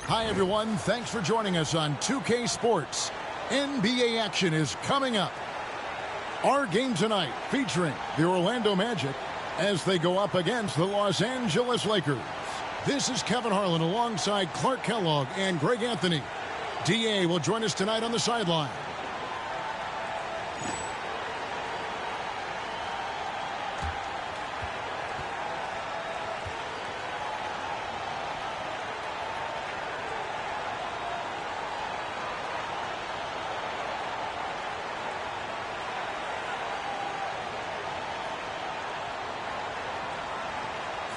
Hi, everyone. Thanks for joining us on 2K Sports. NBA action is coming up. Our game tonight featuring the Orlando Magic as they go up against the Los Angeles Lakers. This is Kevin Harlan alongside Clark Kellogg and Greg Anthony. DA will join us tonight on the sideline.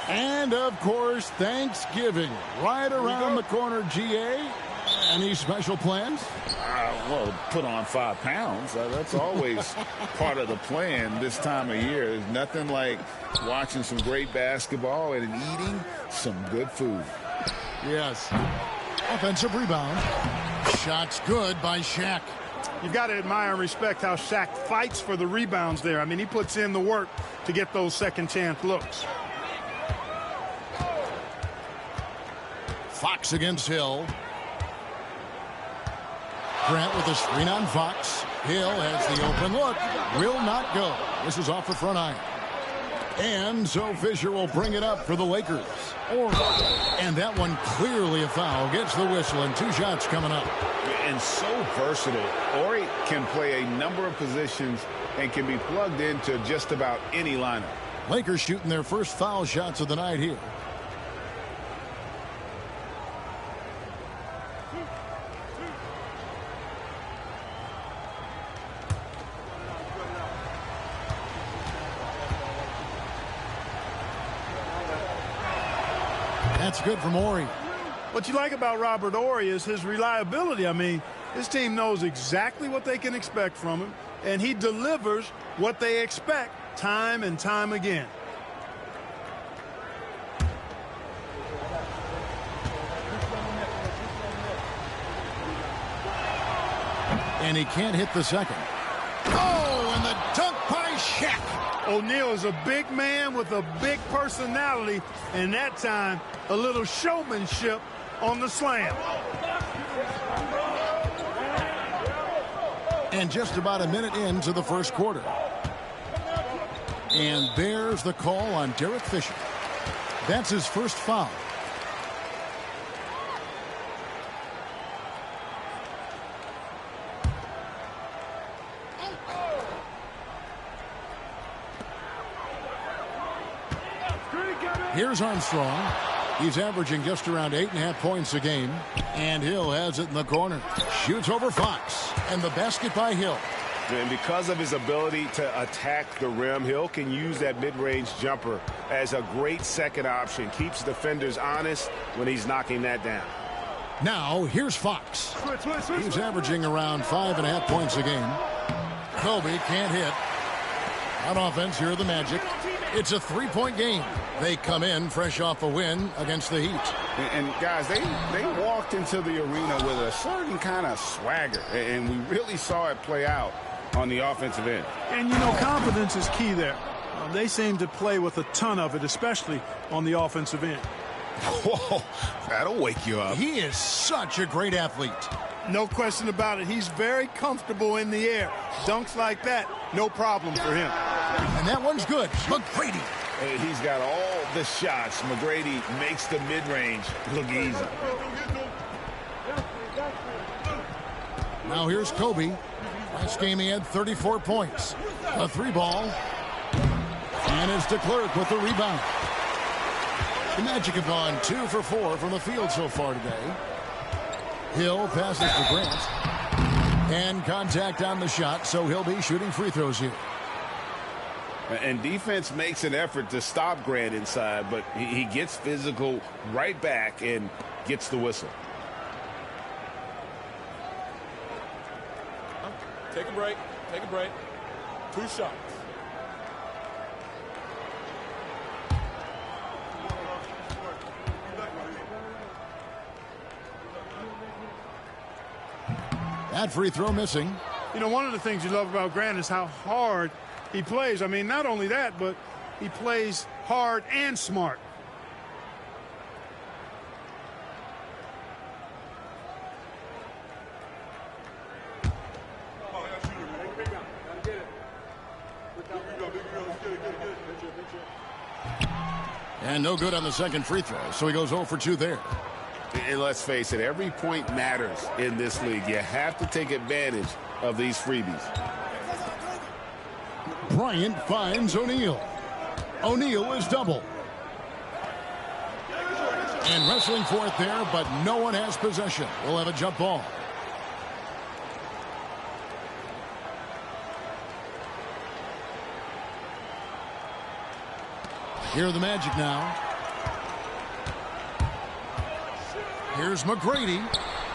And, of course, Thanksgiving right around the corner, GA. Any special plans? Well, put on 5 pounds. That's always part of the plan this time of year. There's nothing like watching some great basketball and eating some good food. Yes. Offensive rebound. Shot's good by Shaq. You've got to admire and respect how Shaq fights for the rebounds there. I mean, he puts in the work to get those second-chance looks. Fox against Hill. Grant with a screen on Fox. Hill has the open look. Will not go. This is off the front iron. And so Fisher will bring it up for the Lakers. And that one clearly a foul. Gets the whistle and 2 shots coming up. And so versatile. Ori can play a number of positions and can be plugged into just about any lineup. Lakers shooting their first foul shots of the night here. That's good from Ori. What you like about Robert Ori is his reliability. I mean, his team knows exactly what they can expect from him, and he delivers what they expect time and time again. And he can't hit the second. Oh, and the dunk by Shaq. O'Neal is a big man with a big personality, and that time a little showmanship on the slam. And just about a minute into the first quarter. And there's the call on Derek Fisher. That's his first foul. Here's Armstrong. He's averaging just around 8.5 points a game. And Hill has it in the corner. Shoots over Fox. And the basket by Hill. And because of his ability to attack the rim, Hill can use that mid-range jumper as a great second option. Keeps defenders honest when he's knocking that down. Now, here's Fox. He's averaging around 5.5 points a game. Kobe can't hit. On offense, here are the Magic. It's a 3-point game. They come in fresh off a win against the Heat. And guys, they walked into the arena with a certain kind of swagger, and we really saw it play out on the offensive end. And, you know, confidence is key there. They seem to play with a ton of it, especially on the offensive end. Whoa, that'll wake you up. He is such a great athlete. No question about it. He's very comfortable in the air. Dunks like that, no problem for him. And that one's good. Mcgrady. He's got all the shots. Mcgrady makes the mid-range look easy. Now here's Kobe. Last game he had 34 points. A 3-ball. And it's to Clerk with the rebound. The Magic have gone 2 for 4 from the field so far today. Hill passes to Grant. And contact on the shot, so he'll be shooting free throws here. And defense makes an effort to stop Grant inside, but he gets physical right back and gets the whistle. Take a break. Take a break. 2 shots. That free throw missing. You know, one of the things you love about Grant is how hard he plays. I mean, not only that, but he plays hard and smart. And no good on the second free throw, so he goes 0 for 2 there. And let's face it, every point matters in this league. You have to take advantage of these freebies. Bryant finds O'Neal. O'Neal is double. And wrestling for it there, but no one has possession. We'll have a jump ball. Here are the Magic now. Here's Mcgrady.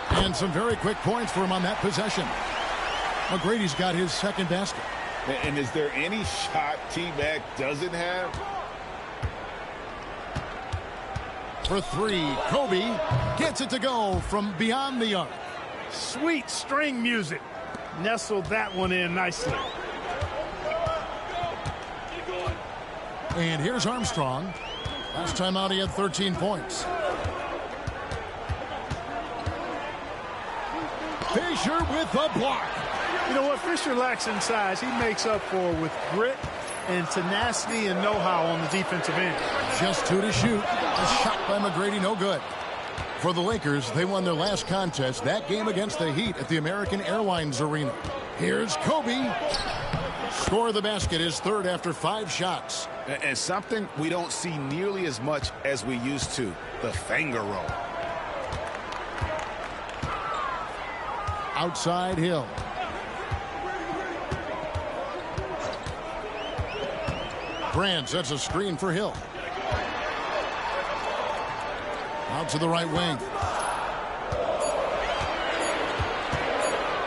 And some very quick points for him on that possession. Mcgrady's got his second basket. And is there any shot T-Mac doesn't have? For three, Kobe gets it to go from beyond the arc. Sweet string music. Nestled that one in nicely. And here's Armstrong. Last time out he had 13 points. Fisher with a block. You know what Fisher lacks in size, he makes up for with grit and tenacity and know-how on the defensive end. Just 2 to shoot. A shot by Mcgrady, no good. For the Lakers, they won their last contest, that game against the Heat at the American Airlines Arena. Here's Kobe. Score of the basket, his third after 5 shots. And something we don't see nearly as much as we used to, the finger roll. Outside Hill. Grant sets a screen for Hill. Out to the right wing.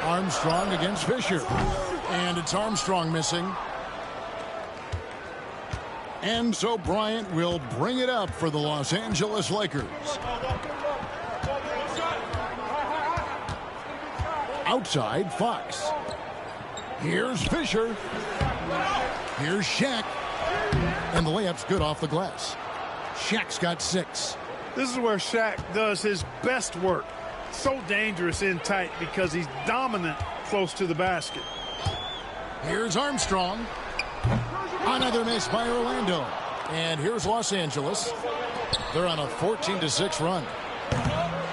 Armstrong against Fisher. And it's Armstrong missing. And so Bryant will bring it up for the Los Angeles Lakers. Outside Fox. Here's Fisher. Here's Shaq. And the layup's good off the glass. Shaq's got 6. This is where Shaq does his best work. So dangerous in tight because he's dominant close to the basket. Here's Armstrong. Another miss by Orlando. And here's Los Angeles. They're on a 14-6 run.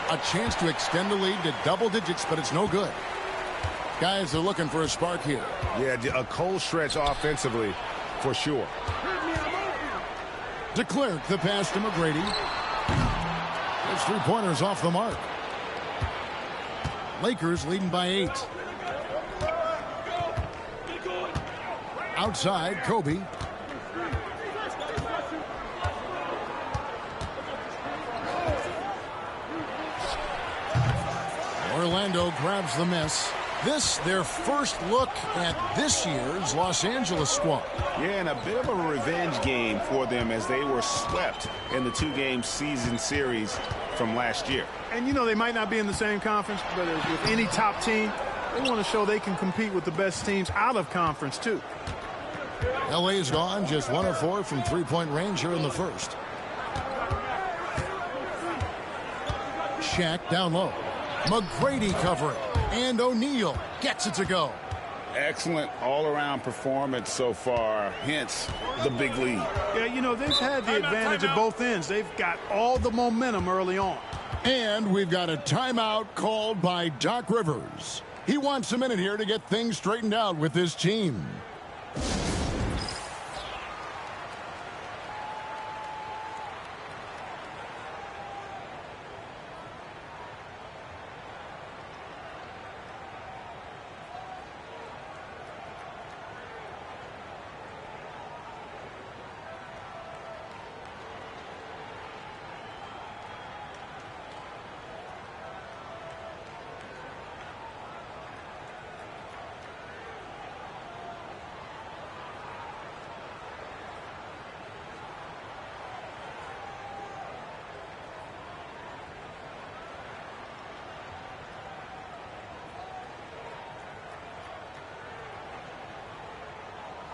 A chance to extend the lead to double digits, but it's no good. Guys are looking for a spark here. Yeah, a cold stretch offensively for sure. DeClerc, the pass to Mcgrady. His 3-pointers off the mark. Lakers leading by 8. Outside, Kobe. Orlando grabs the miss. This, their first look at this year's Los Angeles squad. Yeah, and a bit of a revenge game for them as they were swept in the 2-game season series from last year. And, you know, they might not be in the same conference, but as with any top team, they want to show they can compete with the best teams out of conference, too. LA's gone just 1 of 4 from 3-point range here in the first. Shaq down low. Mcgrady covering. And O'Neal gets it to go. Excellent all-around performance so far, hence the big lead. Yeah, you know, they've had the advantage at both ends. They've got all the momentum early on. And we've got a timeout called by Doc Rivers. He wants a minute here to get things straightened out with his team.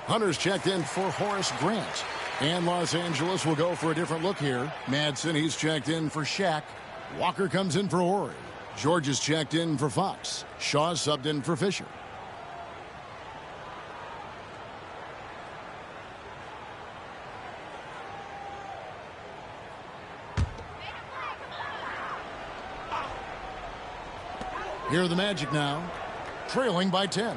Hunter's checked in for Horace Grant. And Los Angeles will go for a different look here. Madsen, he's checked in for Shaq. Walker comes in for Horry. George is checked in for Fox. Shaw subbed in for Fisher. Here are the Magic now, trailing by 10.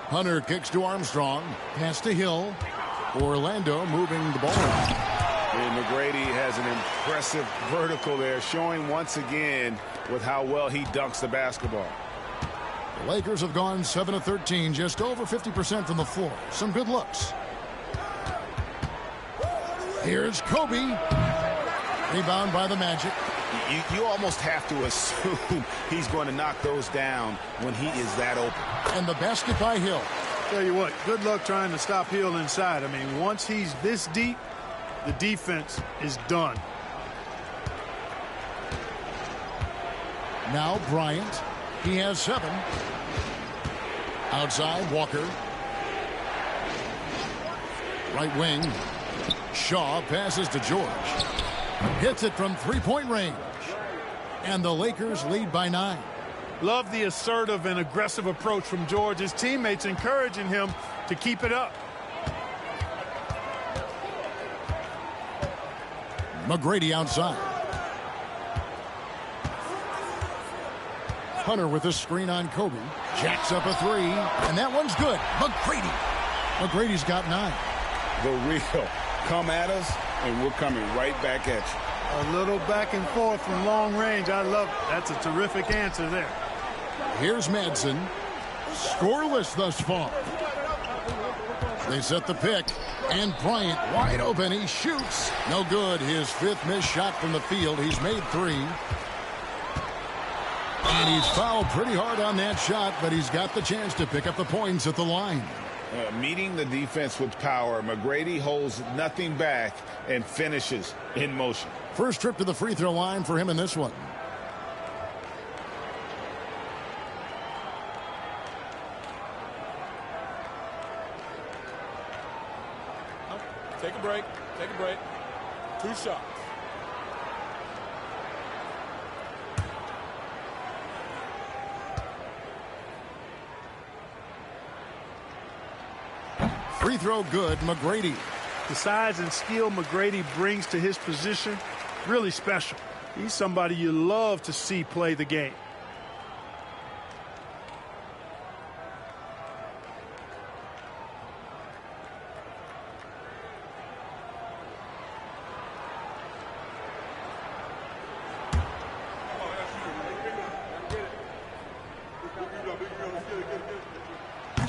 Hunter kicks to Armstrong. Pass to Hill. Orlando moving the ball. And Mcgrady has an impressive vertical there, showing once again with how well he dunks the basketball. The Lakers have gone 7 of 13, just over 50% from the floor. Some good looks. Here's Kobe. Rebound by the Magic. You almost have to assume he's going to knock those down when he is that open. And the basket by Hill. Tell you what, good luck trying to stop Hill inside. I mean, once he's this deep, the defense is done. Now Bryant. He has 7. Outside, Walker. Right wing. Shaw passes to George. Hits it from three-point range. And the Lakers lead by 9. Love the assertive and aggressive approach from George. His teammates encouraging him to keep it up. Mcgrady outside. Hunter with a screen on Kobe. Jacks up a 3. And that one's good. Mcgrady. McGrady's got 9. The real come at us, and we're coming right back at you. A little back and forth from long range. I love it. That's a terrific answer there. Here's Madsen. Scoreless thus far. They set the pick. And Bryant wide open. He shoots. No good. His 5th missed shot from the field. He's made 3. And he's fouled pretty hard on that shot, but he's got the chance to pick up the points at the line. Meeting the defense with power, Mcgrady holds nothing back and finishes in motion. First trip to the free throw line for him in this one. Take a break. Take a break. 2 shots. Free throw good, Mcgrady. The size and skill Mcgrady brings to his position, really special. He's somebody you love to see play the game.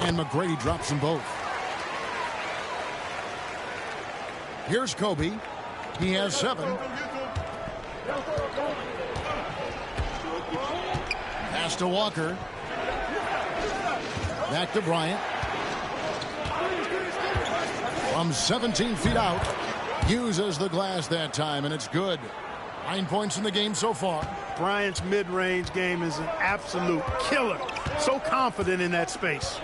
And Mcgrady drops them both. Here's Kobe. He has 7. Pass to Walker. Back to Bryant. From 17 feet out. Uses the glass that time, and it's good. 9 points in the game so far. Bryant's mid-range game is an absolute killer. So confident in that space.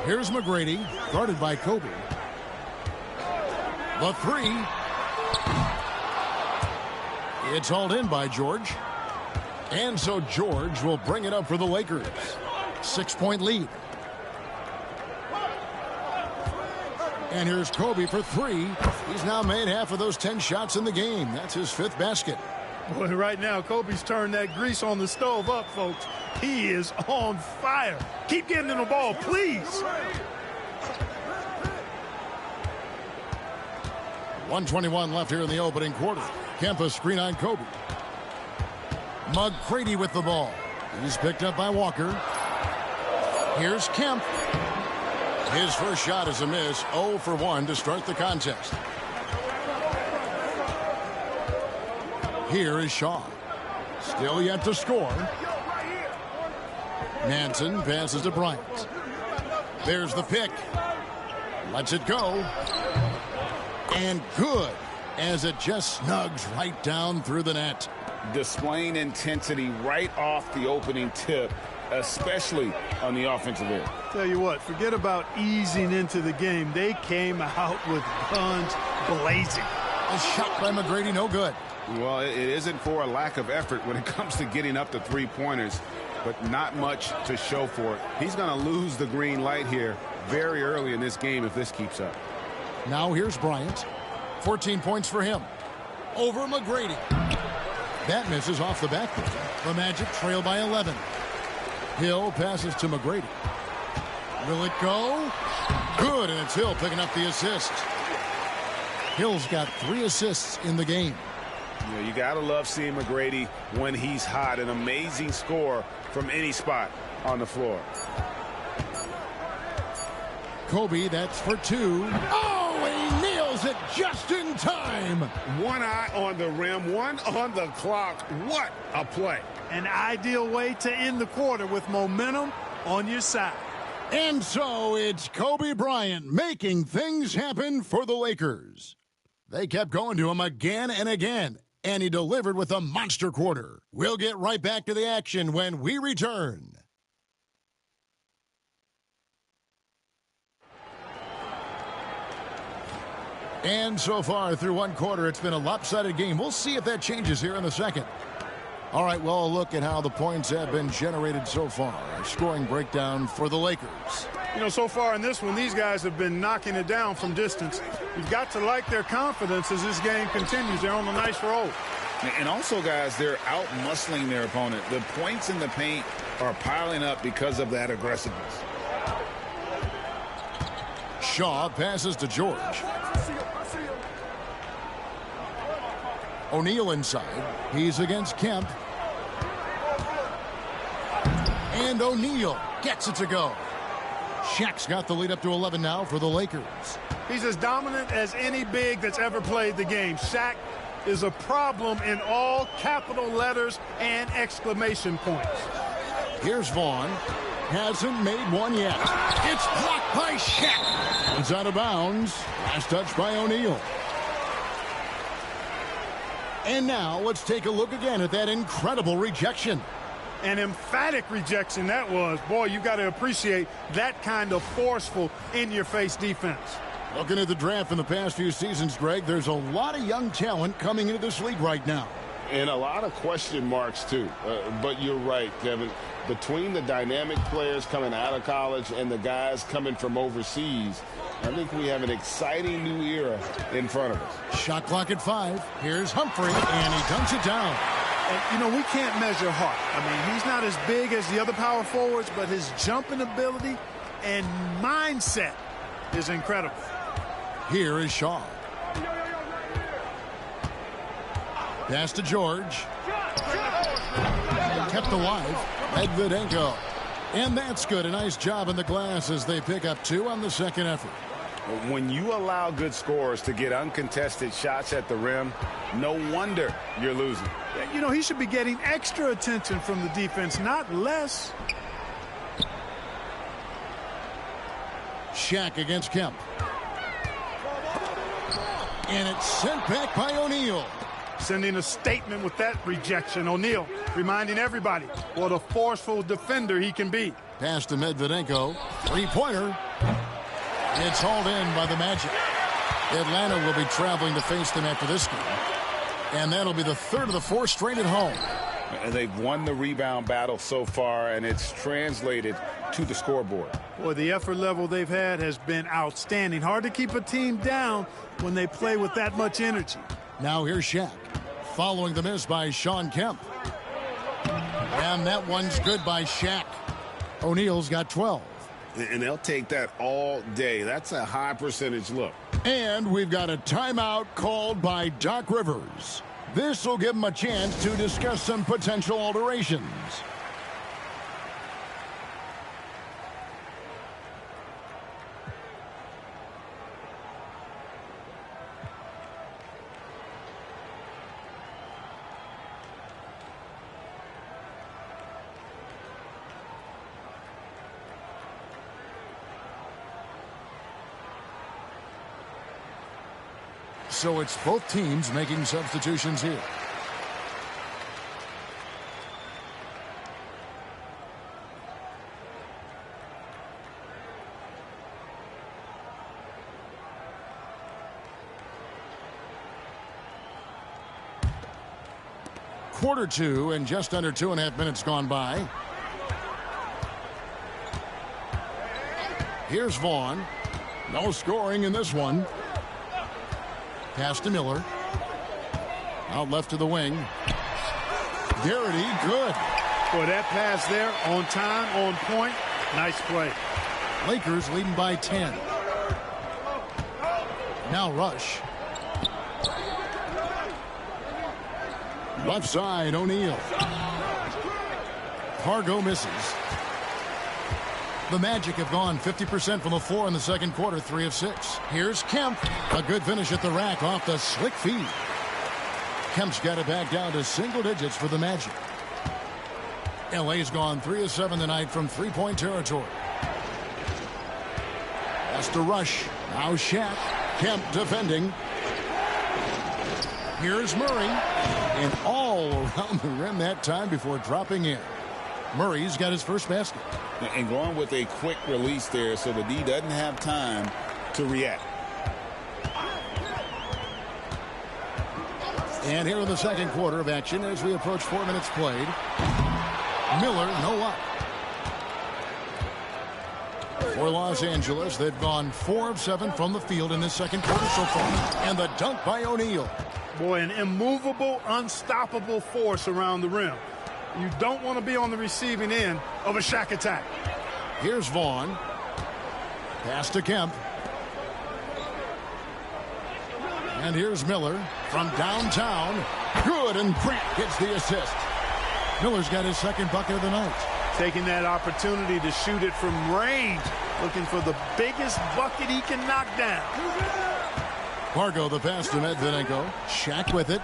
Here's Mcgrady, guarded by Kobe. The 3. It's hauled in by George. And so George will bring it up for the Lakers. 6-point lead. And here's Kobe for 3. He's now made half of those 10 shots in the game. That's his 5th basket. Boy, right now, Kobe's turned that grease on the stove up, folks. He is on fire. Keep getting him the ball, please. 1:21 left here in the opening quarter. Kemp a screen on Kobe. Mcgrady with the ball. He's picked up by Walker. Here's Kemp. His first shot is a miss. 0 for 1 to start the contest. Here is Shaw. Still yet to score. Manson passes to Bryant. There's the pick. Lets it go. And good, as it just snugs right down through the net. Displaying intensity right off the opening tip, especially on the offensive end. Tell you what, forget about easing into the game. They came out with guns blazing. A shot by Mcgrady, no good. Well, it isn't for a lack of effort when it comes to getting up to 3-pointers, but not much to show for it. He's going to lose the green light here very early in this game if this keeps up. Now here's Bryant. 14 points for him. Over Mcgrady. That misses off the backboard. The Magic trail by 11. Hill passes to Mcgrady. Will it go? Good, and it's Hill picking up the assist. Hill's got 3 assists in the game. Yeah, you got to love seeing Mcgrady when he's hot. An amazing score from any spot on the floor. Kobe, that's for 2. Oh, he nails it just in time. One eye on the rim, one on the clock. What a play. An ideal way to end the quarter with momentum on your side. And so it's Kobe Bryant making things happen for the Lakers. They kept going to him again and again, and he delivered with a monster quarter. We'll get right back to the action when we return. And so far through one quarter, it's been a lopsided game. We'll see if that changes here in the second. All right, well, a look at how the points have been generated so far. A scoring breakdown for the Lakers. You know, so far in this one, these guys have been knocking it down from distance. You've got to like their confidence as this game continues. They're on a nice roll. And also, guys, they're out-muscling their opponent. The points in the paint are piling up because of that aggressiveness. Shaw passes to George. O'Neal inside. He's against Kemp. And O'Neal gets it to go. Shaq's got the lead up to 11 now for the Lakers. He's as dominant as any big that's ever played the game. Shaq is a problem in all capital letters and exclamation points. Here's Vaughn. Hasn't made one yet. It's blocked by Shaq. It's out of bounds. Last touch by O'Neal. And now let's take a look again at that incredible rejection. An emphatic rejection that was. Boy, you got to appreciate that kind of forceful in-your-face defense. Looking at the draft in the past few seasons, Greg, there's a lot of young talent coming into this league right now. And a lot of question marks, too. But you're right, Kevin. Between the dynamic players coming out of college and the guys coming from overseas, I think we have an exciting new era in front of us. Shot clock at 5. Here's Humphrey, and he dunks it down. And, you know, we can't measure heart. I mean, he's not as big as the other power forwards, but his jumping ability and mindset is incredible. Here is Shaw. Pass to George. Kept alive. Medvedenko. And that's good. A nice job in the glass as they pick up 2 on the second effort. When you allow good scorers to get uncontested shots at the rim, no wonder you're losing. You know, he should be getting extra attention from the defense, not less. Shaq against Kemp. And it's sent back by O'Neal. Sending a statement with that rejection. O'Neal reminding everybody what a forceful defender he can be. Pass to Medvedenko. Three-pointer. It's hauled in by the Magic. Atlanta will be traveling to face them after this game. And that'll be the third of the 4 straight at home. And they've won the rebound battle so far, and it's translated to the scoreboard. Boy, the effort level they've had has been outstanding. Hard to keep a team down when they play with that much energy. Now here's Shaq. Following the miss by Shawn Kemp. And that one's good by Shaq. O'Neal's got 12. And they'll take that all day. That's a high percentage look. And we've got a timeout called by Doc Rivers. This will give him a chance to discuss some potential alterations. So it's both teams making substitutions here. Quarter 2 and just under 2.5 minutes gone by. Here's Vaughn. No scoring in this one. Pass to Miller. Out left to the wing. Garrity, good. Boy, that pass there, on time, on point. Nice play. Lakers leading by 10. Now Rush. Left side, O'Neal. Fargo misses. The Magic have gone 50% from the floor in the second quarter, 3 of 6. Here's Kemp. A good finish at the rack off the slick feed. Kemp's got it back down to single digits for the Magic. LA's gone 3 of 7 tonight from three-point territory. That's to Rush. Now Shaq. Kemp defending. Here's Murray. And all around the rim that time before dropping in. Murray's got his first basket. And going with a quick release there so the D doesn't have time to react. And here in the second quarter of action as we approach 4 minutes played. Miller, no up. For Los Angeles, they've gone 4 of 7 from the field in this second quarter so far. And the dunk by O'Neal. Boy, an immovable, unstoppable force around the rim. You don't want to be on the receiving end of a Shaq attack. Here's Vaughn. Pass to Kemp. And here's Miller from downtown. Good, and Grant gets the assist. Miller's got his second bucket of the night. Taking that opportunity to shoot it from range. Looking for the biggest bucket he can knock down. Fargo the pass to Medvedenko. Shaq with it.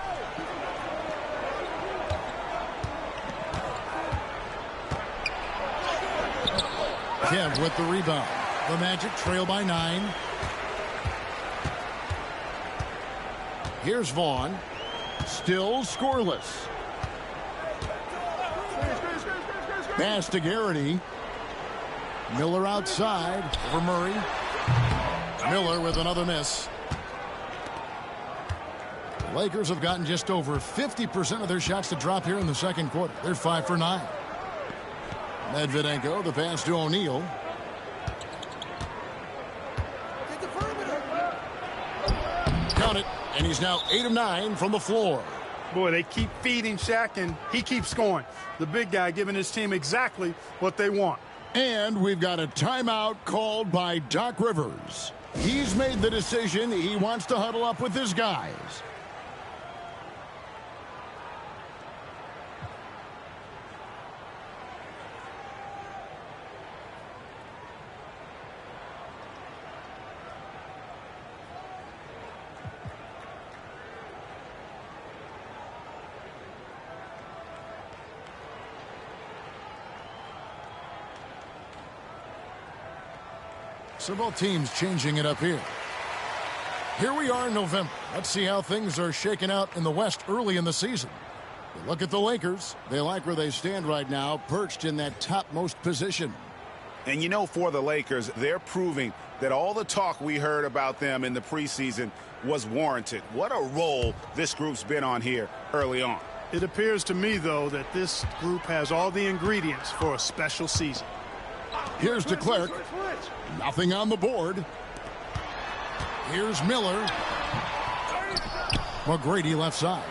Kemp with the rebound. The Magic trail by 9. Here's Vaughn. Still scoreless. Pass to Garrity. Miller outside for Murray. Miller with another miss. The Lakers have gotten just over 50% of their shots to drop here in the second quarter. They're 5 for 9. Medvedenko, the pass to O'Neal. Count it, and he's now 8 of 9 from the floor. Boy, they keep feeding Shaq, and he keeps scoring. The big guy giving his team exactly what they want. And we've got a timeout called by Doc Rivers. He's made the decision. He wants to huddle up with his guys. So both teams changing it up here. Here we are in November. Let's see how things are shaking out in the West early in the season. We look at the Lakers. They like where they stand right now, perched in that topmost position. And you know, for the Lakers, they're proving that all the talk we heard about them in the preseason was warranted. What a role this group's been on here early on. It appears to me, though, that this group has all the ingredients for a special season. Here's de Klerk. Nothing on the board. Here's Miller. Mcgrady left side.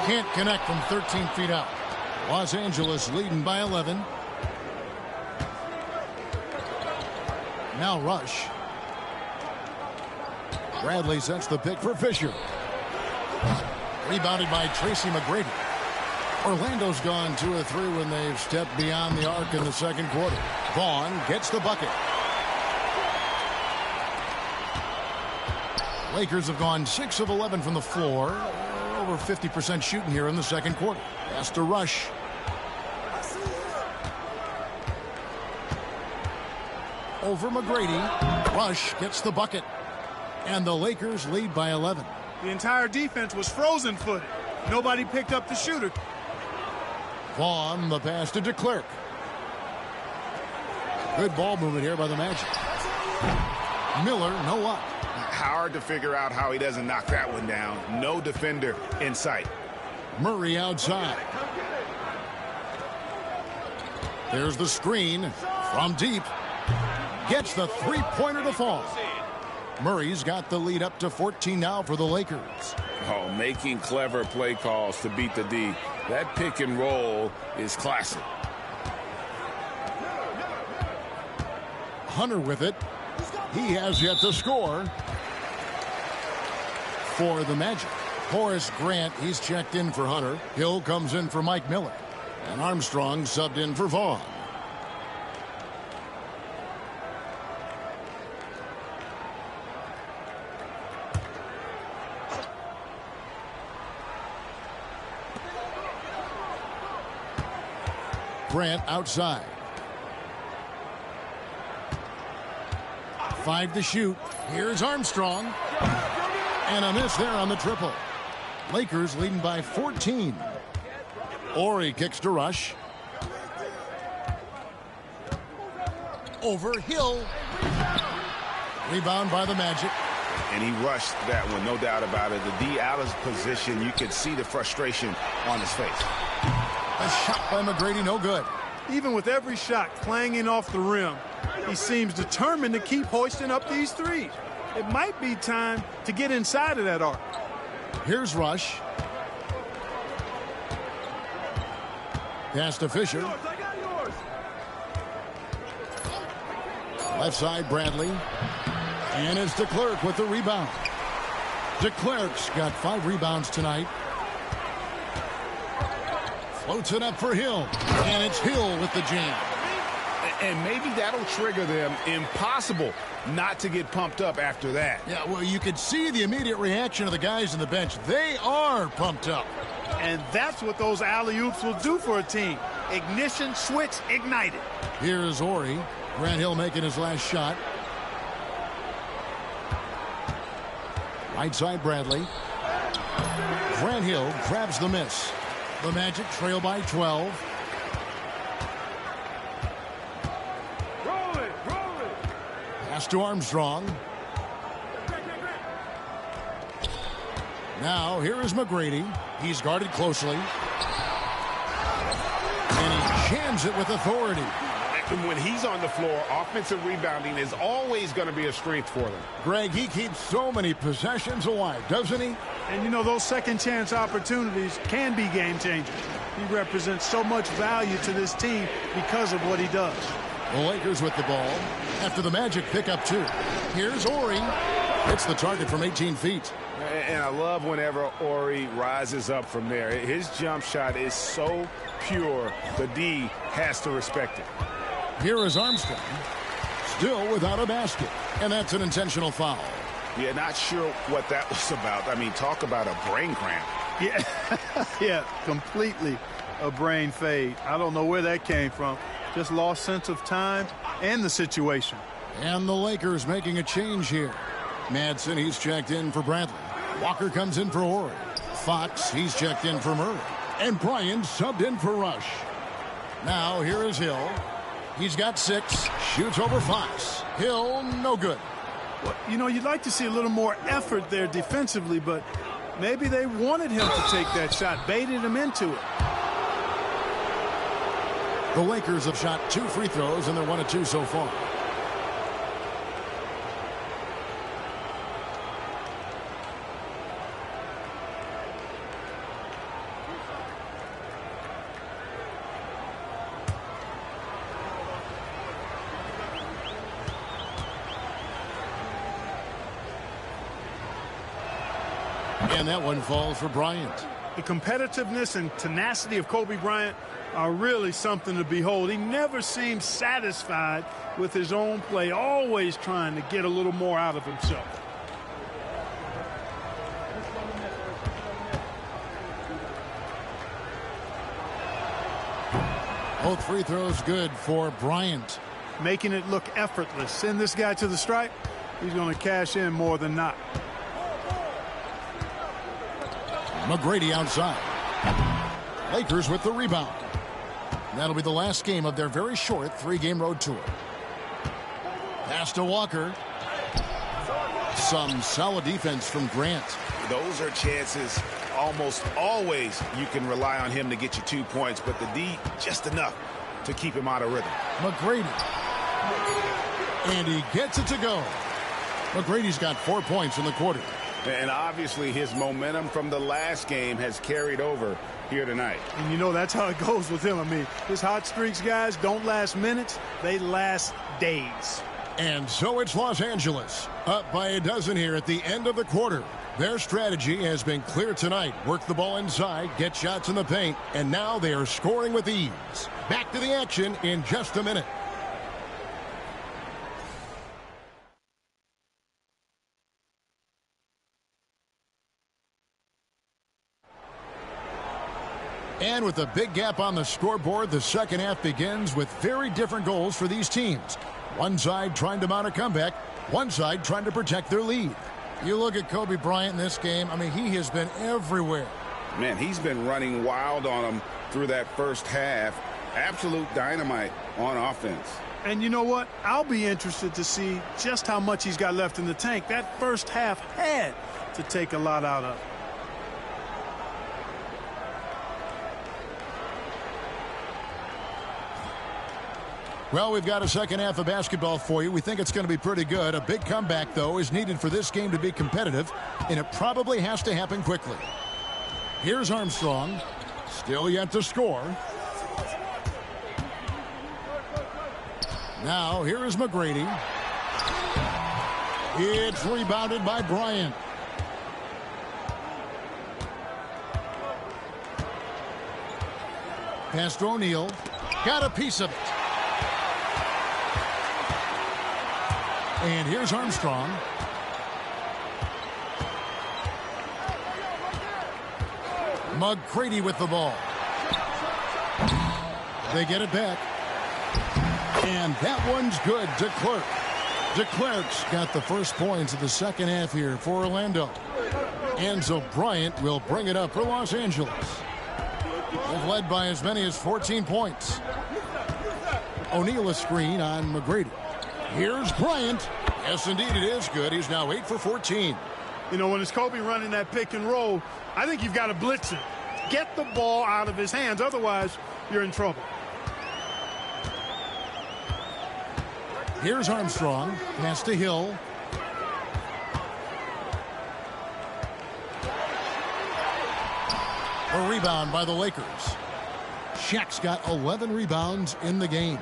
Can't connect from 13 feet out. Los Angeles leading by 11. Now Rush. Bradley sets the pick for Fisher. Rebounded by Tracy Mcgrady. Orlando's gone 2 of 3 when they've stepped beyond the arc in the second quarter. Vaughn gets the bucket. Lakers have gone 6 of 11 from the floor. Over 50% shooting here in the second quarter. Has to Rush. Over Mcgrady. Rush gets the bucket. And the Lakers lead by 11. The entire defense was frozen-footed. Nobody picked up the shooter. Vaughn, the pass to de Klerk. Good ball movement here by the Magic. Miller, no up. Hard to figure out how he doesn't knock that one down. No defender in sight. Murray outside. There's the screen from deep. Gets the three-pointer to fall. Murray's got the lead up to 14 now for the Lakers. Oh, making clever play calls to beat the D. That pick and roll is classic. Hunter with it. He has yet to score for the Magic. Horace Grant, he's checked in for Hunter. Hill comes in for Mike Miller. And Armstrong subbed in for Vaughn. Grant outside. 5 to shoot. Here's Armstrong. And a miss there on the triple. Lakers leading by 14. Ori kicks to Rush. Over Hill. Rebound by the Magic. And he rushed that one, no doubt about it. The D out of position. You could see the frustration on his face. A shot by Mcgrady, no good. Even with every shot clanging off the rim, he seems determined to keep hoisting up these threes. It might be time to get inside of that arc. Here's Rush. Pass to Fisher. Left side, Bradley. And it's DeClerc with the rebound. DeClerc's got 5 rebounds tonight. Floats it up for Hill. And it's Hill with the jam. And maybe that'll trigger them. Impossible not to get pumped up after that. Yeah, well, you could see the immediate reaction of the guys on the bench. They are pumped up. And that's what those alley-oops will do for a team. Ignition, switch, ignited. Here's Ori. Grant Hill making his last shot. Right side, Bradley. Grant Hill grabs the miss. The Magic trail by 12. Pass to Armstrong. Now here is Mcgrady. He's guarded closely. And he jams it with authority. And when he's on the floor, offensive rebounding is always going to be a strength for them. Greg, he keeps so many possessions alive, doesn't he? And you know, those second chance opportunities can be game changers. He represents so much value to this team because of what he does. The Lakers with the ball after the Magic pick up 2. Here's Ori. Hits the target from 18 feet. And I love whenever Ori rises up from there. His jump shot is so pure, the D has to respect it. Here is Armstrong. Still without a basket. And that's an intentional foul. Yeah, not sure what that was about. I mean, talk about a brain cramp. Yeah, yeah, completely a brain fade. I don't know where that came from. Just lost sense of time and the situation. And the Lakers making a change here. Madsen, he's checked in for Bradley. Walker comes in for Ori. Fox, he's checked in for Murray. And Bryant subbed in for Rush. Now here is Hill. He's got 6. Shoots over Fox. Hill, no good. Well, you know, you'd like to see a little more effort there defensively, but maybe they wanted him to take that shot, baited him into it. The Lakers have shot 2 free throws, and they're 1 of 2 so far. And that one falls for Bryant. The competitiveness and tenacity of Kobe Bryant are really something to behold. He never seems satisfied with his own play, always trying to get a little more out of himself. Both free throws good for Bryant. Making it look effortless. Send this guy to the stripe. He's going to cash in more than not. Mcgrady outside. Lakers with the rebound. That'll be the last game of their very short 3-game road tour. Pass to Walker. Some solid defense from Grant. Those are chances almost always you can rely on him to get you 2 points, but the D just enough to keep him out of rhythm. Mcgrady. And he gets it to go. McGrady's got 4 points in the quarter. And obviously his momentum from the last game has carried over here tonight. And you know that's how it goes with him. I mean, his hot streaks, guys, don't last minutes. They last days. And so it's Los Angeles, up by a dozen here at the end of the quarter. Their strategy has been clear tonight. Work the ball inside, get shots in the paint, and now they are scoring with ease. Back to the action in just a minute. And with a big gap on the scoreboard, the second half begins with very different goals for these teams. One side trying to mount a comeback, one side trying to protect their lead. You look at Kobe Bryant in this game, I mean, he has been everywhere. Man, he's been running wild on them through that first half. Absolute dynamite on offense. And you know what? I'll be interested to see just how much he's got left in the tank. That first half had to take a lot out of. Well, we've got a second half of basketball for you. We think it's going to be pretty good. A big comeback, though, is needed for this game to be competitive, and it probably has to happen quickly. Here's Armstrong. Still yet to score. Now, here is Mcgrady. It's rebounded by Bryant. Pass to O'Neal. Got a piece of it. And here's Armstrong. Mcgrady with the ball. They get it back. And that one's good to Clerk. DeClerc's got the first points of the second half here for Orlando. Enzo Bryant will bring it up for Los Angeles. They've led by as many as 14 points. O'Neal a screen on Mcgrady. Here's Bryant. Yes, indeed, it is good. He's now 8 for 14. You know, when it's Kobe running that pick and roll, I think you've got to blitz him. Get the ball out of his hands. Otherwise, you're in trouble. Here's Armstrong. Pass to Hill. A rebound by the Lakers. Shaq's got 11 rebounds in the game.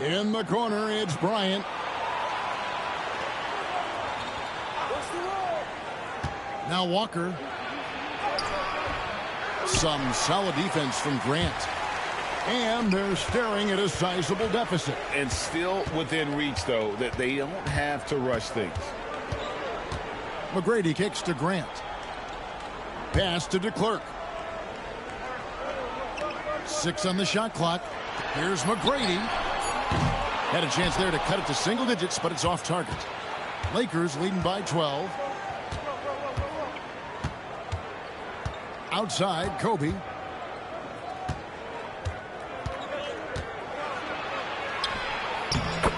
In the corner, it's Bryant. Now Walker. Some solid defense from Grant. And they're staring at a sizable deficit. And still within reach, though, that they don't have to rush things. Mcgrady kicks to Grant. Pass to DeClerc. 6 on the shot clock. Here's Mcgrady. Had a chance there to cut it to single digits, but it's off target. Lakers leading by 12. Outside, Kobe.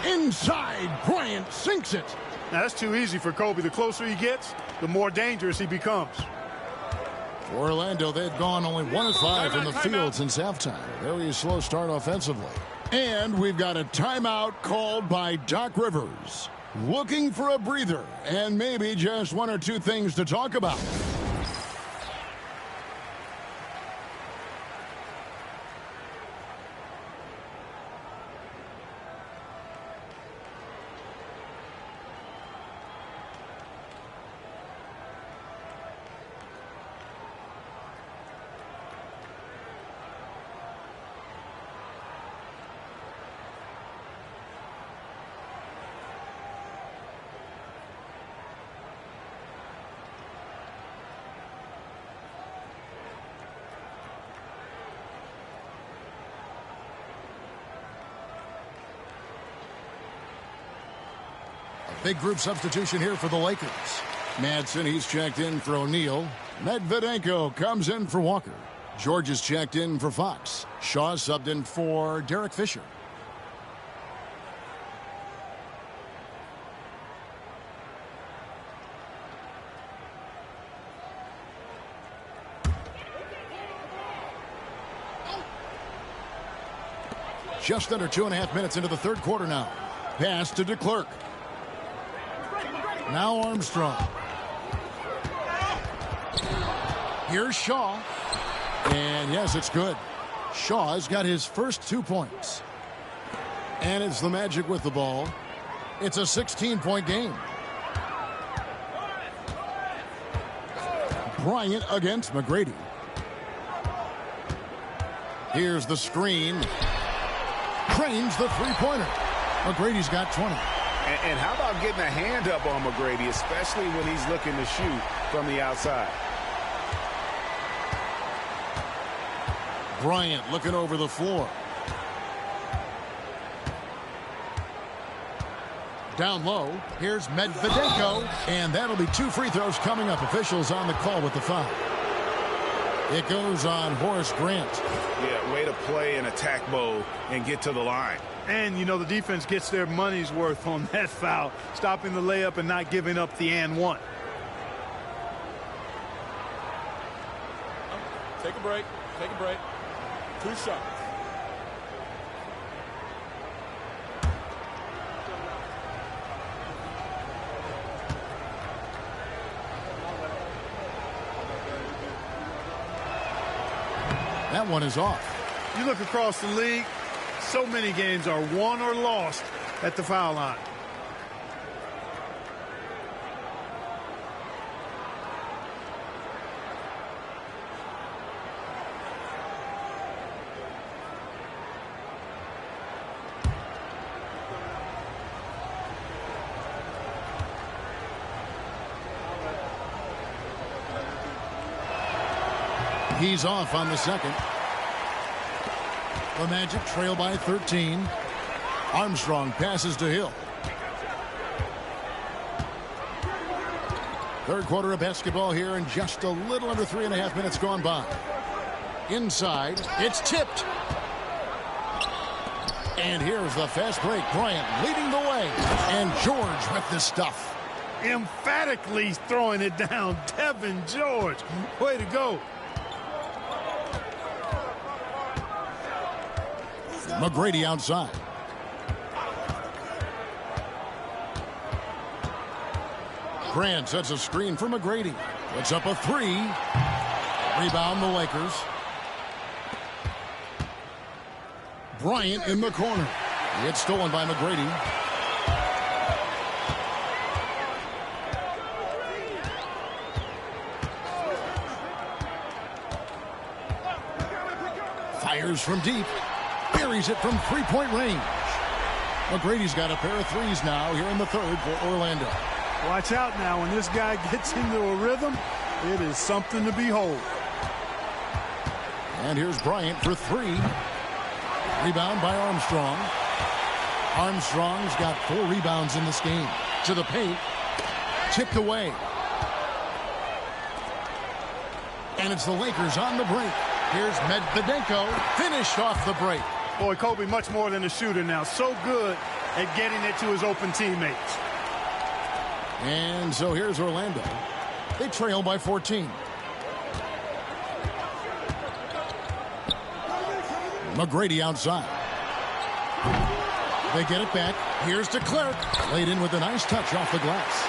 Inside, Bryant sinks it. Now, that's too easy for Kobe. The closer he gets, the more dangerous he becomes. For Orlando, they've gone only 1 of 5 from the field since halftime. Very slow start offensively. And we've got a timeout called by Doc Rivers. Looking for a breather and maybe just 1 or 2 things to talk about. Big group substitution here for the Lakers. Madsen, he's checked in for O'Neal. Medvedenko comes in for Walker. George is checked in for Fox. Shaw subbed in for Derek Fisher. Just under 2.5 minutes into the third quarter now. Pass to DeClerc. Now Armstrong. Here's Shaw. And yes, it's good. Shaw has got his first 2 points. And it's the Magic with the ball. It's a 16-point game. Bryant against McGrady. Here's the screen. Cranes the three-pointer. McGrady's got 20. And how about getting a hand up on McGrady, especially when he's looking to shoot from the outside? Bryant looking over the floor. Down low, here's Medvedenko, and that'll be 2 free throws coming up. Officials on the call with the foul. It goes on Horace Grant. Yeah, way to play in attack mode and get to the line. And, you know, the defense gets their money's worth on that foul, stopping the layup and not giving up the and one. Take a break. Take a break. 2 shots. That one is off. You look across the league, so many games are won or lost at the foul line. He's off on the second. The Magic trail by 13. Armstrong passes to Hill. Third quarter of basketball here, and just a little under 3.5 minutes gone by. Inside, it's tipped. And here's the fast break. Bryant leading the way. And George with this stuff. Emphatically throwing it down. Devin George. Way to go. McGrady outside. Grant sets a screen for McGrady. Puts up a 3. Rebound the Lakers. Bryant in the corner. It's stolen by McGrady. Fires from deep. Buries it from 3-point range. McGrady's got a pair of threes now here in the third for Orlando. Watch out now. When this guy gets into a rhythm, it is something to behold. And here's Bryant for 3. Rebound by Armstrong. Armstrong's got 4 rebounds in this game. To the paint. Tipped away. And it's the Lakers on the break. Here's Medvedenko. Finished off the break. Boy, Kobe much more than a shooter now. So good at getting it to his open teammates. And so here's Orlando. They trail by 14. McGrady outside. They get it back. Here's DeClerc. Laid in with a nice touch off the glass.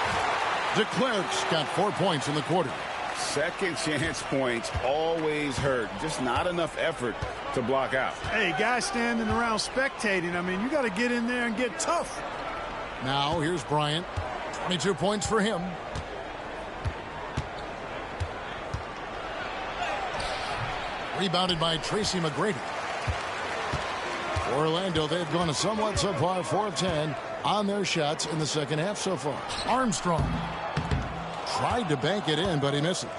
DeClerc's got 4 points in the quarter. Second chance points always hurt. Just not enough effort to block out. Hey, guys standing around spectating. I mean, you got to get in there and get tough. Now here's Bryant. 22 points for him. Rebounded by Tracy McGrady. For Orlando, they've gone a somewhat subpar 4-10 on their shots in the second half so far. Armstrong tried to bank it in, but he misses.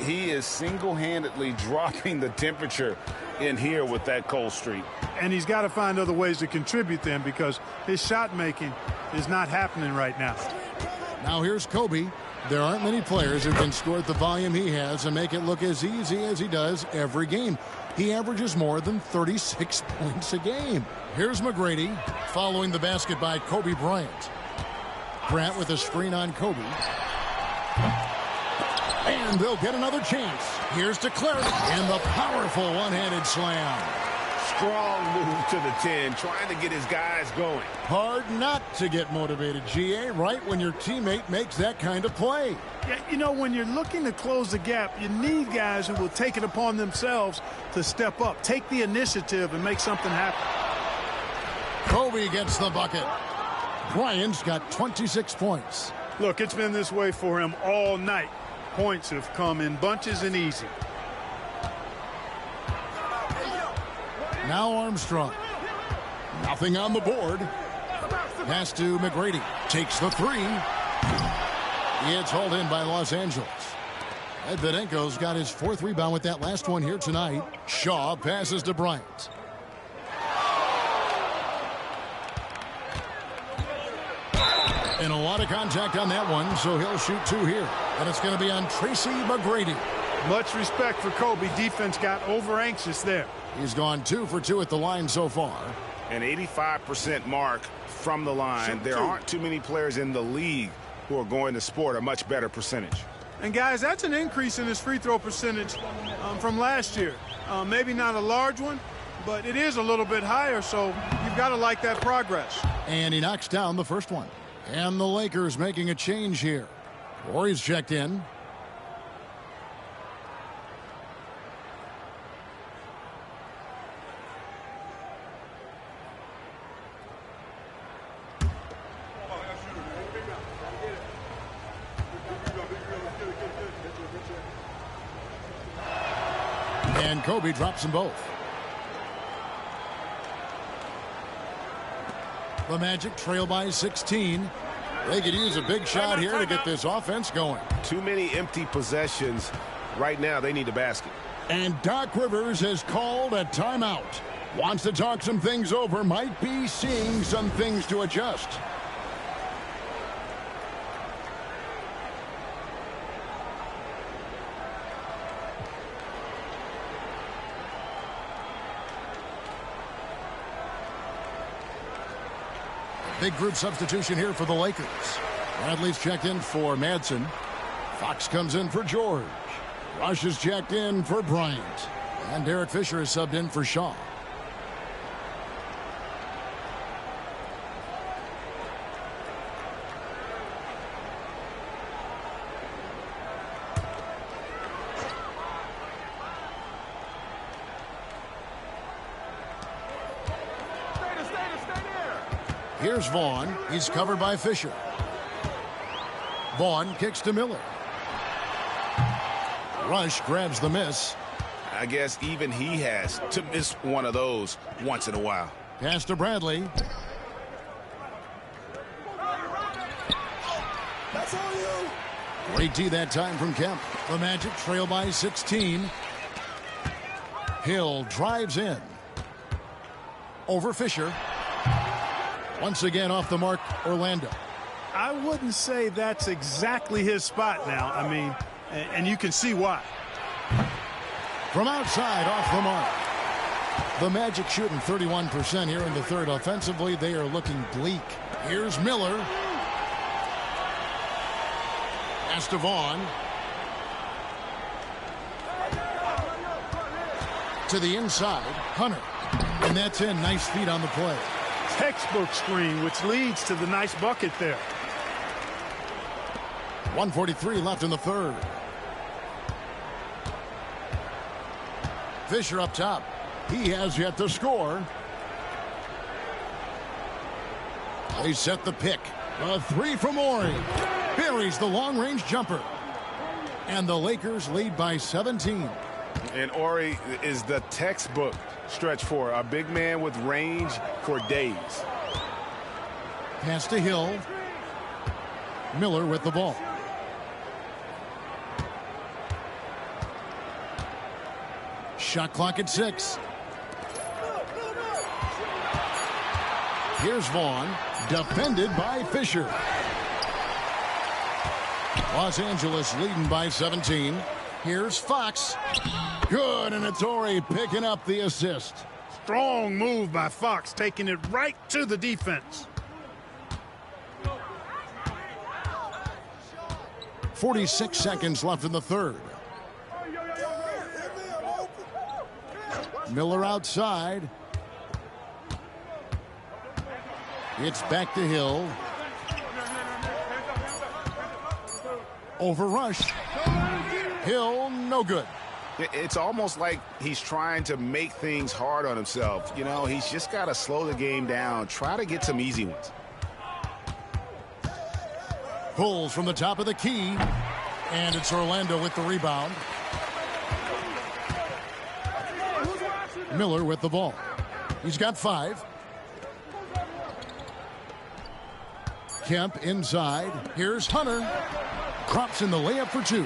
He is single-handedly dropping the temperature in here with that cold streak. And he's got to find other ways to contribute then, because his shot making is not happening right now. Now here's Kobe. There aren't many players who can score at the volume he has and make it look as easy as he does every game. He averages more than 36 points a game. Here's McGrady following the basket by Kobe Bryant. Grant with a screen on Kobe. And they'll get another chance. Here's DeClerc and the powerful one-handed slam. Strong move to the 10, trying to get his guys going. Hard not to get motivated, GA, right when your teammate makes that kind of play. Yeah, you know, when you're looking to close the gap, you need guys who will take it upon themselves to step up, take the initiative, and make something happen. Kobe gets the bucket. Bryant's got 26 points. Look, it's been this way for him all night. Points have come in bunches and easy. Now Armstrong. Nothing on the board. Pass to Mcgrady. Takes the three. It's hauled in by Los Angeles. Edvidenko's got his 4th rebound with that last one here tonight. Shaw passes to Bryant. And a lot of contact on that one, so he'll shoot 2 here. And it's going to be on Tracy McGrady. Much respect for Kobe. Defense got over anxious there. He's gone 2 for 2 at the line so far. An 85% mark from the line. There aren't too many players in the league who are going to sport a much better percentage. And guys, that's an increase in his free throw percentage from last year. Maybe not a large one, but it is a little bit higher, so you've got to like that progress. And he knocks down the first one. And the Lakers making a change here. Horry's checked in. And Kobe drops them both. The Magic trail by 16. They could use a big shot here to get this offense going. Too many empty possessions. Right now, they need the basket. And Doc Rivers has called a timeout. Wants to talk some things over. Might be seeing some things to adjust. Big group substitution here for the Lakers. Bradley's checked in for Madsen. Fox comes in for George. Rush is checked in for Bryant. And Derek Fisher is subbed in for Shaw. Here's Vaughn. He's covered by Fisher. Vaughn kicks to Miller. Rush grabs the miss. I guess even he has to miss one of those once in a while. Pass to Bradley. That's all you. Great D that time from Kemp. The Magic trail by 16. Hill drives in. Over Fisher. Once again off the mark, Orlando. I wouldn't say that's exactly his spot now. I mean, and you can see why. From outside, off the mark. The Magic shooting 31% here in the third. Offensively, they are looking bleak. Here's Miller. Pass to Vaughn. To the inside, Hunter. And that's in. Nice feet on the play. Textbook screen, which leads to the nice bucket there. 1:43 left in the third. Fisher up top. He has yet to score. They set the pick. A three from Horry. Buries the long-range jumper. And the Lakers lead by 17. And Horry is the textbook stretch four. A big man with range for days. Pass to Hill. Miller with the ball. Shot clock at 6. Here's Vaughn. Defended by Fisher. Los Angeles leading by 17. Here's Fox. Good, and it's Horry picking up the assist. Strong move by Fox, taking it right to the defense. 46 seconds left in the third. Miller outside. It's back to Hill. Over rush. Hill, no good. It's almost like he's trying to make things hard on himself. You know, he's just got to slow the game down. Try to get some easy ones. Pulls from the top of the key. And it's Orlando with the rebound. Miller with the ball. He's got 5. Kemp inside. Here's Hunter. Drops in the layup for 2.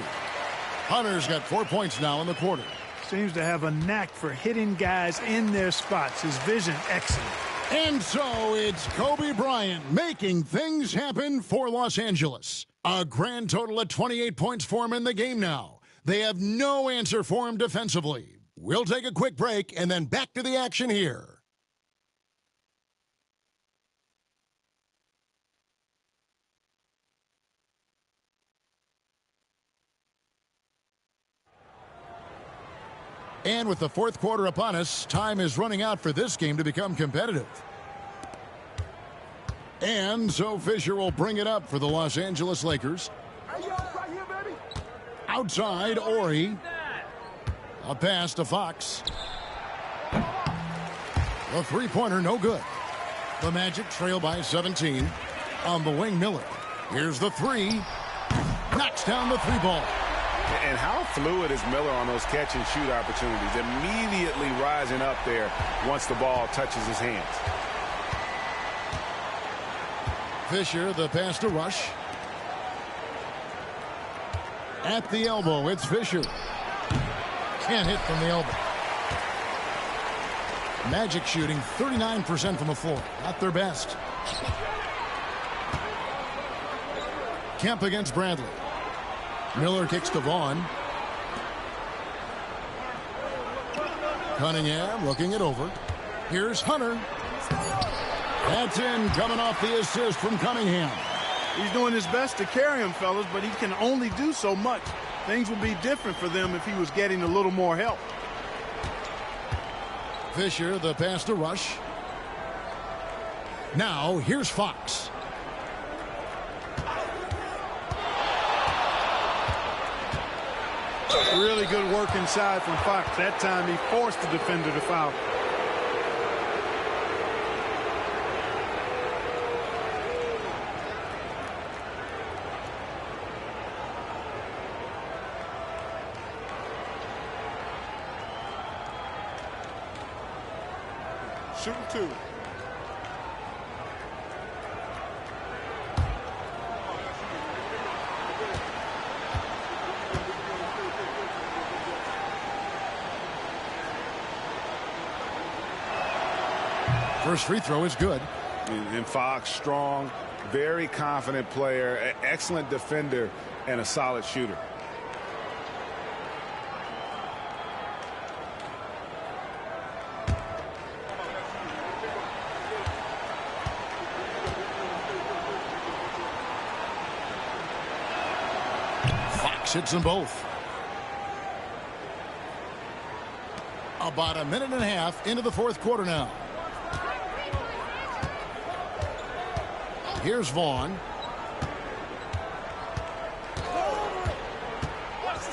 Hunter's got 4 points now in the quarter. Seems to have a knack for hitting guys in their spots. His vision excellent. And so it's Kobe Bryant making things happen for Los Angeles. A grand total of 28 points for him in the game now. They have no answer for him defensively. We'll take a quick break and then back to the action here. And with the fourth quarter upon us, time is running out for this game to become competitive. And so Fisher will bring it up for the Los Angeles Lakers. Outside, Ori. A pass to Fox. The three-pointer, no good. The Magic trail by 17. On the wing, Miller. Here's the 3. Knocks down the 3 ball. And how fluid is Miller on those catch-and-shoot opportunities? Immediately rising up there once the ball touches his hands. Fisher, the pass to Rush. At the elbow, it's Fisher. Can't hit from the elbow. Magic shooting 39% from the floor. Not their best. Kemp against Bradley. Miller kicks to Vaughn. Cunningham looking it over. Here's Hunter. That's in, coming off the assist from Cunningham. He's doing his best to carry him, fellas, but he can only do so much. Things would be different for them if he was getting a little more help. Fisher, the pass to Rush. Now, here's Fox. Really good work inside from Fox. That time he forced the defender to foul. Shooting 2. First free throw is good. And Fox, strong, very confident player, excellent defender, and a solid shooter. Fox hits them both. About a minute and a half into the fourth quarter now. Here's Vaughn.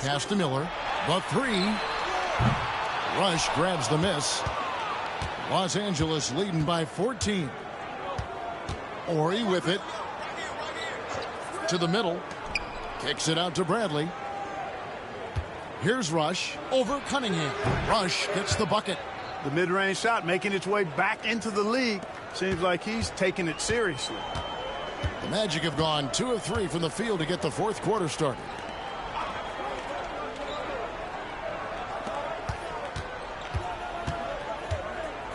Pass to Miller. The 3. Rush grabs the miss. Los Angeles leading by 14. Ori with it. To the middle. Kicks it out to Bradley. Here's Rush over Cunningham. Rush gets the bucket. The mid-range shot making its way back into the league. Seems like he's taking it seriously. The Magic have gone 2 of 3 from the field to get the fourth quarter started.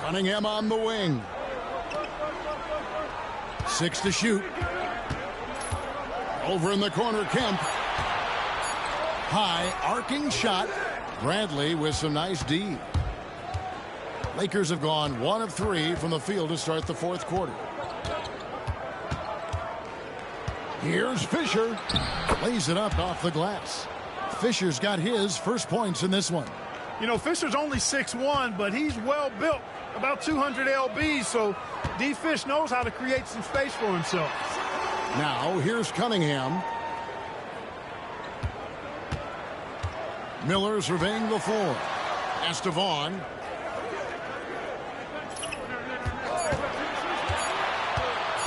Cunningham on the wing. 6 to shoot. Over in the corner, Kemp. High arcing shot. Bradley with some nice D. Lakers have gone 1 of 3 from the field to start the fourth quarter. Here's Fisher. Lays it up off the glass. Fisher's got his first points in this one. You know, Fisher's only 6'1", but he's well built, about 200 lbs, so D. Fish knows how to create some space for himself. Now here's Cunningham. Miller surveying the floor. Estevan.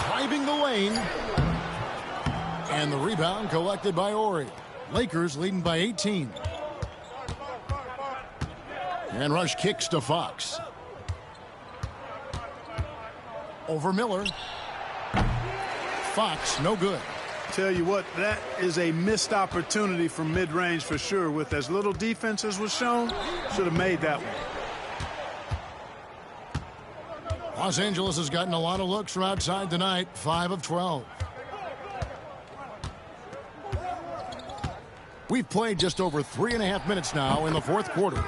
Driving the lane. And the rebound collected by Ori. Lakers leading by 18. And Rush kicks to Fox. Over Miller. Fox, no good. Tell you what, that is a missed opportunity from mid-range for sure. With as little defense as was shown, should have made that one. Los Angeles has gotten a lot of looks from outside tonight, 5 of 12. We've played just over 3.5 minutes now in the fourth quarter.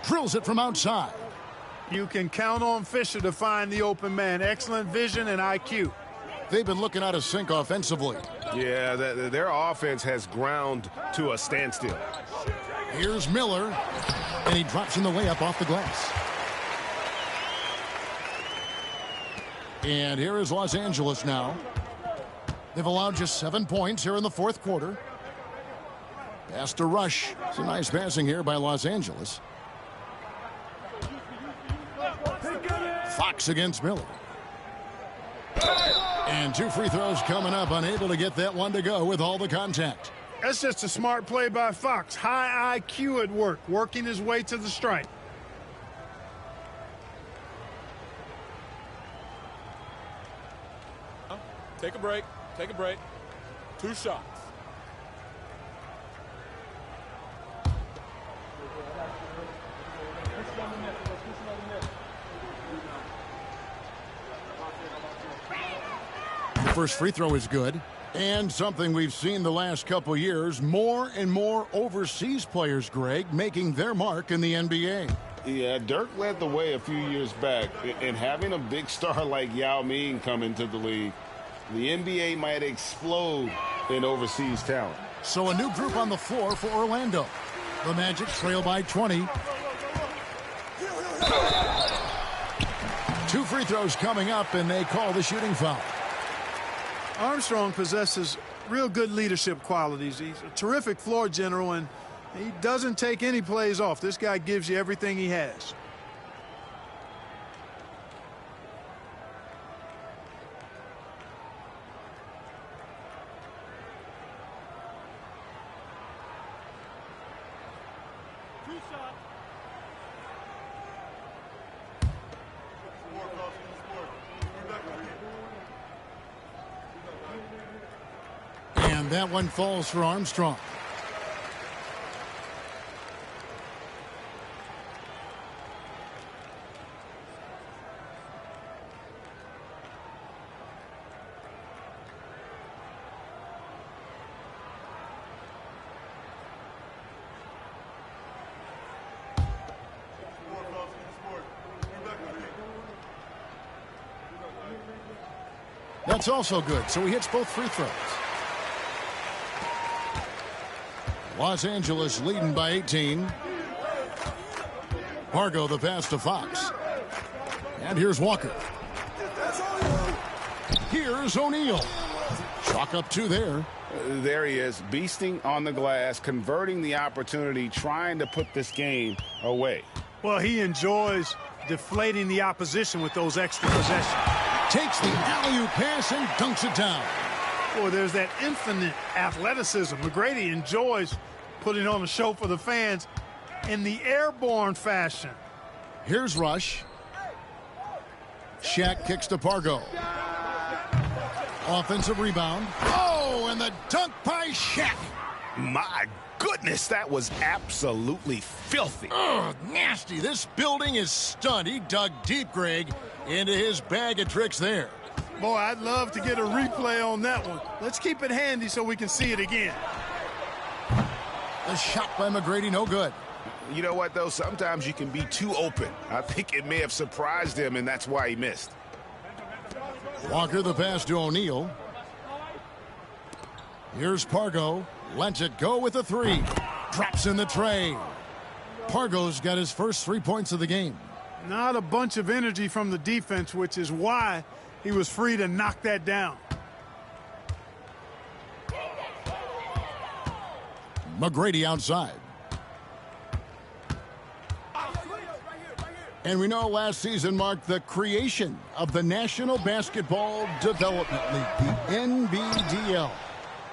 Drills it from outside. You can count on Fisher to find the open man. Excellent vision and IQ. They've been looking out of sync offensively. Yeah, their offense has ground to a standstill. Here's Miller, and he drops in the layup off the glass. And here is Los Angeles now. They've allowed just 7 points here in the fourth quarter. Pass to Rush. It's a nice passing here by Los Angeles. Fox against Miller. And 2 free throws coming up, unable to get that one to go with all the contact. That's just a smart play by Fox. High IQ at work, working his way to the stripe. Take a break. Take a break. 2 shots. First free throw is good. And something we've seen the last couple years, more and more overseas players, Greg, making their mark in the NBA. Yeah, Dirk led the way a few years back, and having a big star like Yao Ming come into the league, the NBA might explode in overseas talent. So a new group on the floor for Orlando. The Magic trail by 20. 2 free throws coming up, and they call the shooting foul. Armstrong possesses real good leadership qualities. He's a terrific floor general, and he doesn't take any plays off. This guy gives you everything he has. And that one falls for Armstrong. That's also good, so he hits both free throws. Los Angeles leading by 18. Pargo the pass to Fox. And here's Walker. Here's O'Neal. Chalk up 2 there. There he is, beasting on the glass, converting the opportunity, trying to put this game away. Well, he enjoys deflating the opposition with those extra possessions. Takes the alley-oop pass and dunks it down. Boy, there's that infinite athleticism. Mcgrady enjoys putting on a show for the fans in the airborne fashion. Here's Rush. Shaq kicks to Pargo. Offensive rebound. Oh, and the dunk by Shaq. My goodness, that was absolutely filthy. Ugh, nasty. This building is stunned. He dug deep, Greg, into his bag of tricks there. Boy, I'd love to get a replay on that one. Let's keep it handy so we can see it again. The shot by Mcgrady, no good. You know what, though? Sometimes you can be too open. I think it may have surprised him, and that's why he missed. Walker the pass to O'Neal. Here's Pargo. Lets it go with a 3. Drops in the tray. Pargo's got his first 3 points of the game. Not a bunch of energy from the defense, which is why he was free to knock that down. Mcgrady outside. And we know last season marked the creation of the National Basketball Development League, the NBDL.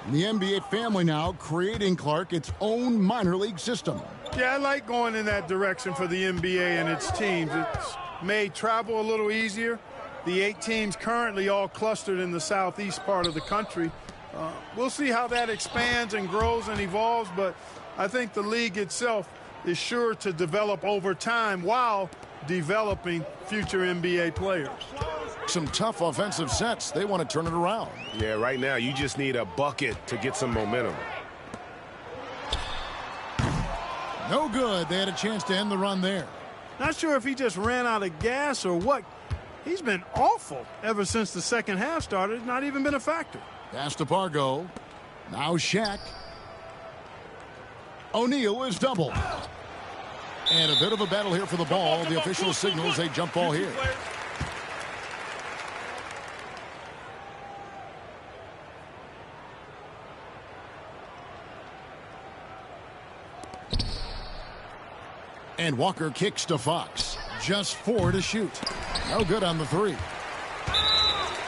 The NBA family now creating, Clark, its own minor league system. Yeah, I like going in that direction for the NBA and its teams. It's made travel a little easier. The 8 teams currently all clustered in the southeast part of the country. We'll see how that expands and grows and evolves, but I think the league itself is sure to develop over time while developing future NBA players. Some tough offensive sets. They want to turn it around. Yeah, right now you just need a bucket to get some momentum. No good. They had a chance to end the run there. Not sure if he just ran out of gas or what. He's been awful ever since the second half started. It's not even been a factor. Pass to Pargo. Now Shaq. O'Neal is doubled. And a bit of a battle here for the ball. The official signals a jump ball here. And Walker kicks to Fox. Just 4 to shoot. No good on the 3.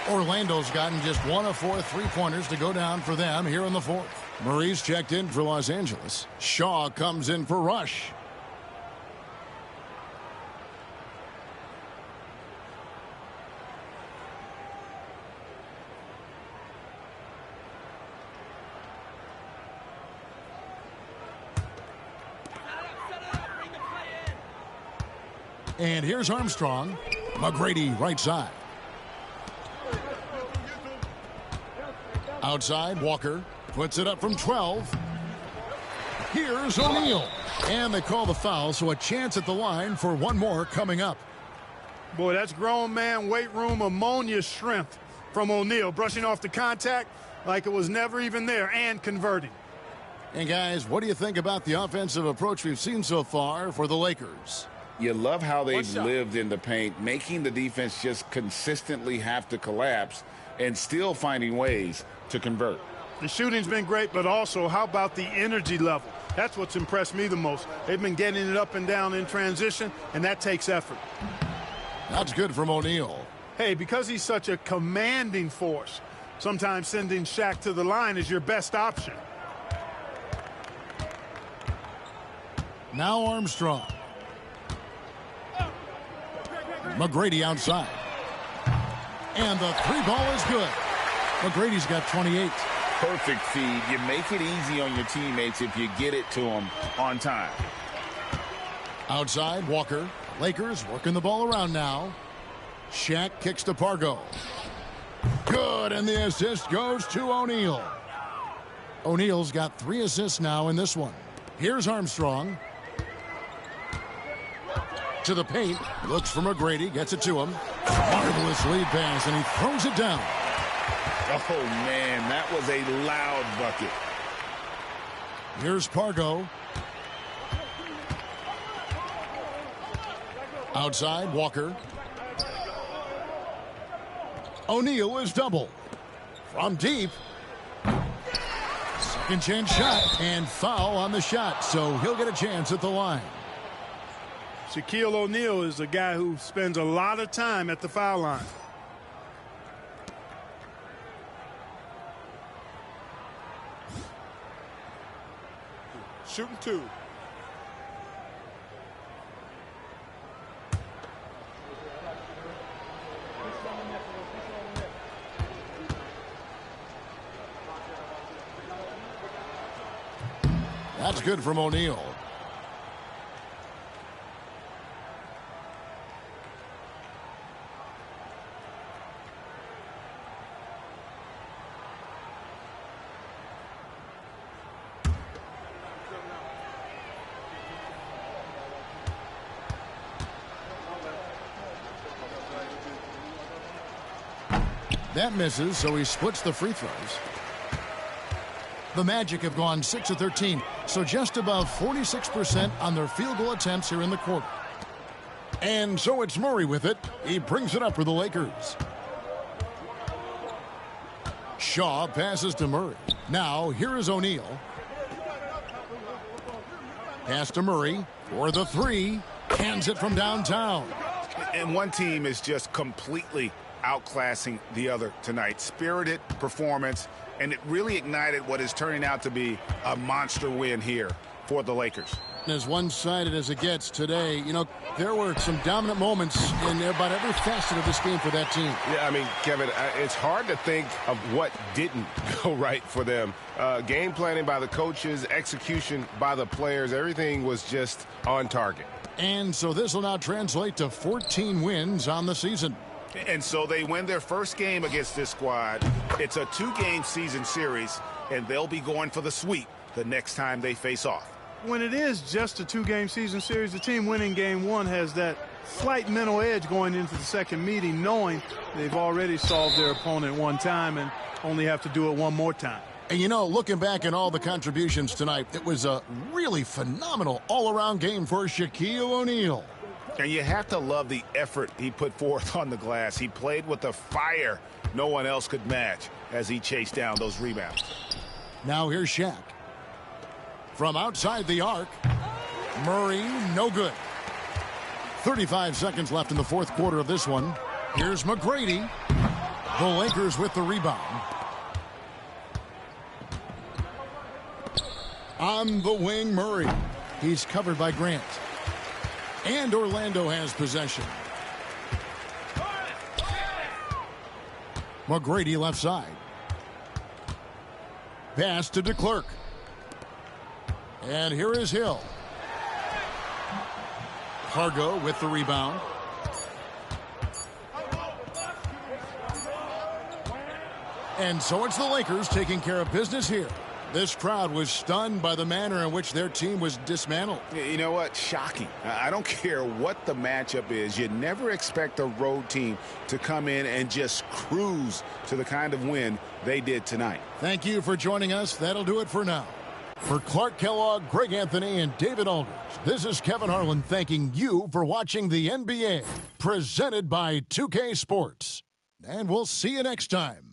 Orlando's gotten just 1 of 4 3-pointers to go down for them here in the 4th. Murray's checked in for Los Angeles. Shaw comes in for Rush. And here's Armstrong. Mcgrady right side. Outside, Walker puts it up from 12. Here's O'Neal. And they call the foul, so a chance at the line for one more coming up. Boy, that's grown man weight room ammonia strength from O'Neal. Brushing off the contact like it was never even there and converting. And guys, what do you think about the offensive approach we've seen so far for the Lakers? You love how they've lived in the paint, making the defense just consistently have to collapse and still finding ways to convert. The shooting's been great, but also how about the energy level? That's what's impressed me the most. They've been getting it up and down in transition, and that takes effort. That's good from O'Neal. Hey, because he's such a commanding force, sometimes sending Shaq to the line is your best option. Now Armstrong. Mcgrady outside. And the 3 ball is good. Mcgrady's got 28. Perfect feed. You make it easy on your teammates if you get it to them on time. Outside, Walker. Lakers working the ball around now. Shaq kicks to Pargo. Good, and the assist goes to O'Neal. O'Neal's got 3 assists now in this one. Here's Armstrong. To the paint, looks for Mcgrady, gets it to him. Marvelous lead pass, and he throws it down. Oh, man, that was a loud bucket. Here's Pargo. Outside, Walker. O'Neal is double. From deep. Second chance shot, and foul on the shot, so he'll get a chance at the line. Shaquille O'Neal is a guy who spends a lot of time at the foul line. Shooting 2. That's good from O'Neal. That misses, so he splits the free throws. The Magic have gone 6 of 13, so just above 46% on their field goal attempts here in the quarter. And so it's Murray with it. He brings it up for the Lakers. Shaw passes to Murray. Now, here is O'Neal. Pass to Murray for the three. Hands it from downtown. And one team is just completely outclassing the other tonight. Spirited performance, and it really ignited what is turning out to be a monster win here for the Lakers. As one-sided as it gets today, you know, there were some dominant moments in about every facet of this game for that team. Yeah, I mean, Kevin, it's hard to think of what didn't go right for them. Game planning by the coaches, execution by the players, everything was just on target. And so this will now translate to 14 wins on the season. And so they win their first game against this squad. It's a 2-game season series, and they'll be going for the sweep the next time they face off. When it is just a 2-game season series, the team winning game one has that slight mental edge going into the second meeting, knowing they've already solved their opponent one time and only have to do it one more time. And, you know, looking back at all the contributions tonight, it was a really phenomenal all-around game for Shaquille O'Neal. And you have to love the effort he put forth on the glass. He played with a fire no one else could match as he chased down those rebounds. Now here's Shaq. From outside the arc, Murray, no good. 35 seconds left in the fourth quarter of this one. Here's Mcgrady. The Lakers with the rebound. On the wing, Murray. He's covered by Grant. And Orlando has possession. Mcgrady left side. Pass to DeClerc. And here is Hill. Hargo with the rebound. And so it's the Lakers taking care of business here. This crowd was stunned by the manner in which their team was dismantled. You know what? Shocking. I don't care what the matchup is. You never expect a road team to come in and just cruise to the kind of win they did tonight. Thank you for joining us. That'll do it for now. For Clark Kellogg, Greg Anthony, and David Aldridge, this is Kevin Harlan thanking you for watching the NBA, presented by 2K Sports. And we'll see you next time.